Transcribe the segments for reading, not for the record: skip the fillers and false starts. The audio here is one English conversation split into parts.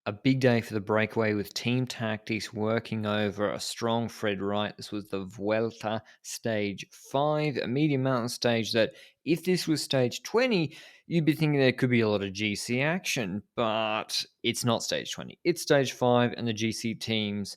A big day for the breakaway with team tactics working over a strong Fred Wright. This was the Vuelta Stage 5, a medium mountain stage that, if this was Stage 20, you'd be thinking there could be a lot of GC action, but it's not Stage 20. It's Stage 5, and the GC teams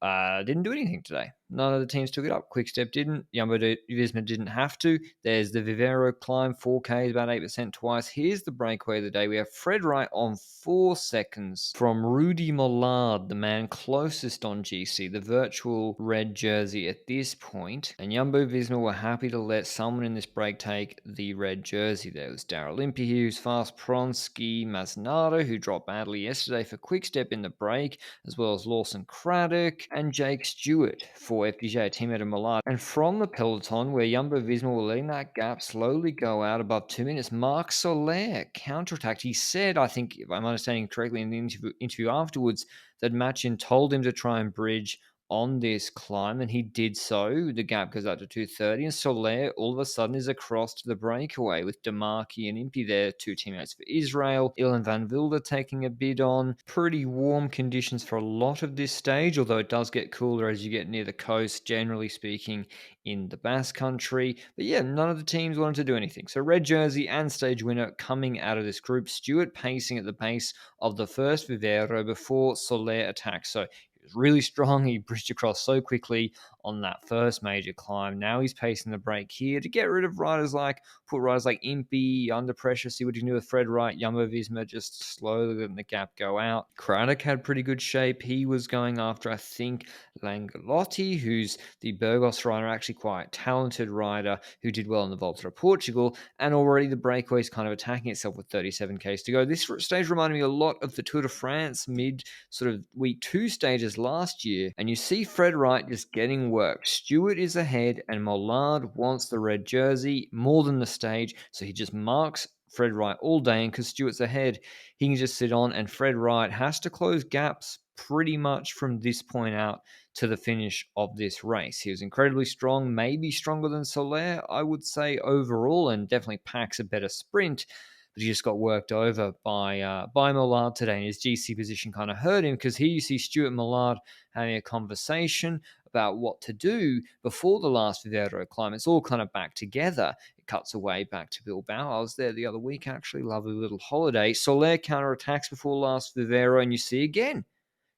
didn't do anything today. None of the teams took it up. Quickstep didn't. Jumbo-Visma didn't have to. There's the Vivero climb, 4K, about 8% twice. Here's the breakaway of the day. We have Fred Wright on 4 seconds from Rudy Mollard, the man closest on GC, the virtual red jersey at this point. And Jumbo-Visma were happy to let someone in this break take the red jersey. There was Daryl Impey, who's fast, Pronsky, Masnada, who dropped badly yesterday for Quickstep in the break, as well as Lawson Craddock and Jake Stewart for FDJ, a teammate of Millard. And from the peloton, where Jumbo-Visma were letting that gap slowly go out above 2 minutes, Marc Soler counterattacked. He said, I think, if I'm understanding correctly in the interview afterwards, that Machin told him to try and bridge on this climb, and he did so. The gap goes up to 2:30, and Soler all of a sudden is across to the breakaway with Demarchi and Impey there, two teammates for Israel. Ilan van Wilder taking a bid on. Pretty warm conditions for a lot of this stage, although it does get cooler as you get near the coast, generally speaking, in the Basque Country. But yeah, none of the teams wanted to do anything. So red jersey and stage winner coming out of this group. Stewart pacing at the base of the first Vivero before Soler attacks. So he was really strong. He bridged across so quickly on that first major climb. Now he's pacing the break here to get rid of put riders like Impey under pressure, see what he can do with Fred Wright. Jumbo-Visma just slowly letting the gap go out. Craddock had pretty good shape. He was going after, I think, Langolotti, who's the Burgos rider, actually quite talented rider who did well in the Volta of Portugal, and already the breakaway is kind of attacking itself with 37Ks to go. This stage reminded me a lot of the Tour de France mid sort of week 2 stages last year, and you see Fred Wright just getting work. Stewart is ahead, and Mollard wants the red jersey more than the stage, so he just marks Fred Wright all day, and because Stewart's ahead, he can just sit on, and Fred Wright has to close gaps pretty much from this point out to the finish of this race. He was incredibly strong, maybe stronger than Soler, I would say, overall, and definitely packs a better sprint, but he just got worked over by Mollard today, and his GC position kind of hurt him, because here you see Stewart and Mollard having a conversation about what to do before the last Vivero climb. It's all kind of back together. It cuts away back to Bilbao. I was there the other week, actually. Lovely little holiday. Soler counterattacks before last Vivero, and you see again,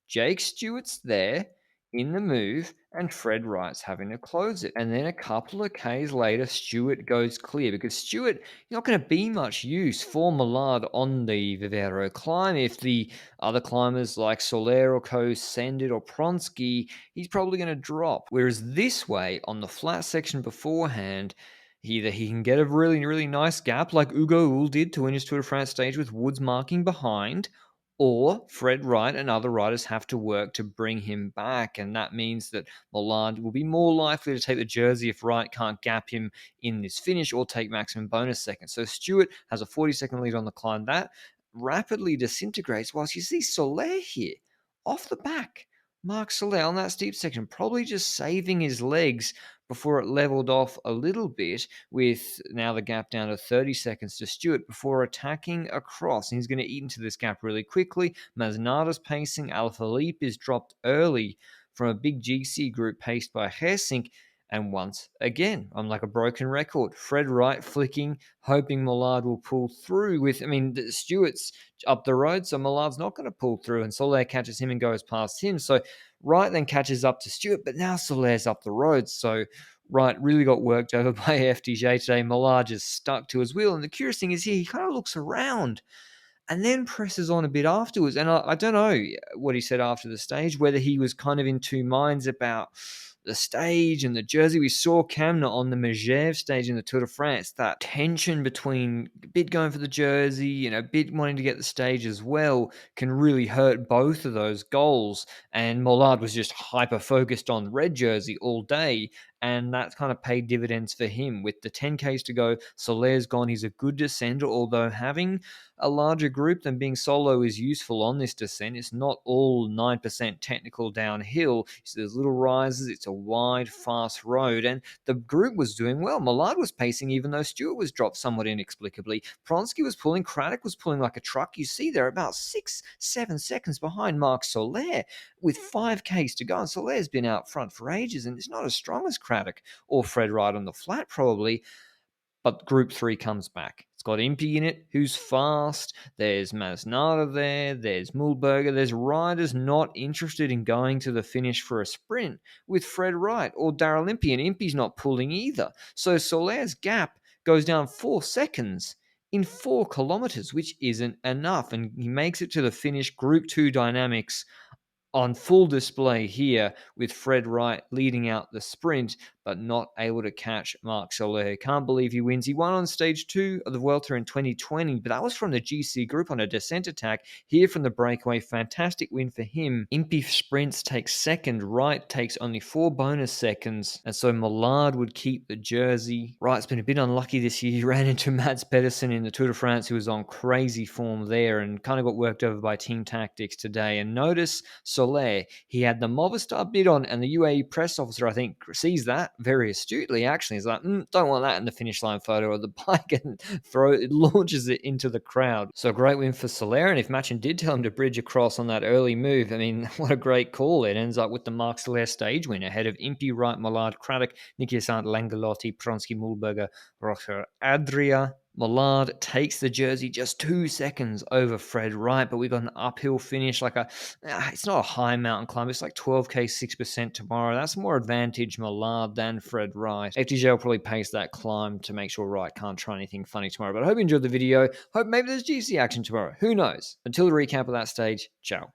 Jake Stewart's there in the move, and Fred Wright's having to close it. And then a couple of Ks later, Stewart goes clear, because Stewart, you're not going to be much use for Millard on the Vivero climb. If the other climbers like Soler or Co send it, or Pronsky, he's probably going to drop. Whereas this way, on the flat section beforehand, either he can get a really, really nice gap like Hugo Hull did to win his Tour de France stage with Woods marking behind, or Fred Wright and other riders have to work to bring him back, and that means that Mollard will be more likely to take the jersey if Wright can't gap him in this finish or take maximum bonus seconds. So Stewart has a 40-second lead on the climb. That rapidly disintegrates, whilst you see Soler here, off the back. Marc Soler on that steep section, probably just saving his legs before it leveled off a little bit, with now the gap down to 30 seconds to Stewart before attacking across. And he's going to eat into this gap really quickly. Masnada's pacing. Alaphilippe is dropped early from a big GC group paced by Gersink. And once again, I'm like a broken record. Fred Wright flicking, hoping Mollard will pull through Stewart's up the road, so Mollard's not going to pull through, and Soler catches him and goes past him. So Wright then catches up to Stewart, but now Soler's up the road, so Wright really got worked over by FDJ today. Mollard just stuck to his wheel, and the curious thing is here, he kind of looks around and then presses on a bit afterwards. And I don't know what he said after the stage, whether he was kind of in two minds about the stage and the jersey. We saw Kamna on the Megève stage in the Tour de France, that tension between a bit going for the jersey and a bit wanting to get the stage as well can really hurt both of those goals. And Mollard was just hyper-focused on the red jersey all day, and that's kind of paid dividends for him. With the 10Ks to go, Solaire's gone. He's a good descender, although having a larger group than being solo is useful on this descent. It's not all 9% technical downhill. So there's little rises. It's a wide, fast road, and the group was doing well. Millard was pacing, even though Stewart was dropped somewhat inexplicably. Pronsky was pulling. Craddock was pulling like a truck. You see, they're about 6-7 seconds behind Marc Soler with 5Ks to go. And Soler's been out front for ages, and it's not as strong as Craddock or Fred Wright on the flat, probably. But Group 3 comes back. It's got Impey in it, who's fast. There's Masnada there. There's Mühlberger. There's riders not interested in going to the finish for a sprint with Fred Wright or Daryl Impey, and Impey's not pulling either. So Soler's gap goes down 4 seconds in 4 kilometers, which isn't enough. And he makes it to the finish. Group 2 dynamics on full display here with Fred Wright leading out the sprint, but not able to catch Marc Soler. Can't believe he wins. He won on stage 2 of the Vuelta in 2020, but that was from the GC group on a descent attack. Here from the breakaway, fantastic win for him. Impey sprints takes second. Wright takes only 4 bonus seconds, and so Millard would keep the jersey. Wright's been a bit unlucky this year. He ran into Mads Pedersen in the Tour de France, who was on crazy form there and kind of got worked over by team tactics today. And notice Soler, he had the Movistar bid on, and the UAE press officer, I think, sees that very astutely, actually. He's like, don't want that in the finish line photo of the bike, and launches it into the crowd. So a great win for Soler, and if Machin did tell him to bridge across on that early move, I mean, what a great call. It ends up with the Marc Soler stage win ahead of Impey, Wright, Millard, Craddock, Niki Sant, Langalotti, Pronsky, Mühlberger, Rocher, Adria. Millard takes the jersey just 2 seconds over Fred Wright, but we got an uphill finish, it's not a high mountain climb, it's like 12K, 6% tomorrow. That's more advantage Millard than Fred Wright. FDJ will probably pace that climb to make sure Wright can't try anything funny tomorrow, but I hope you enjoyed the video. Hope maybe there's GC action tomorrow. Who knows? Until the recap of that stage, ciao.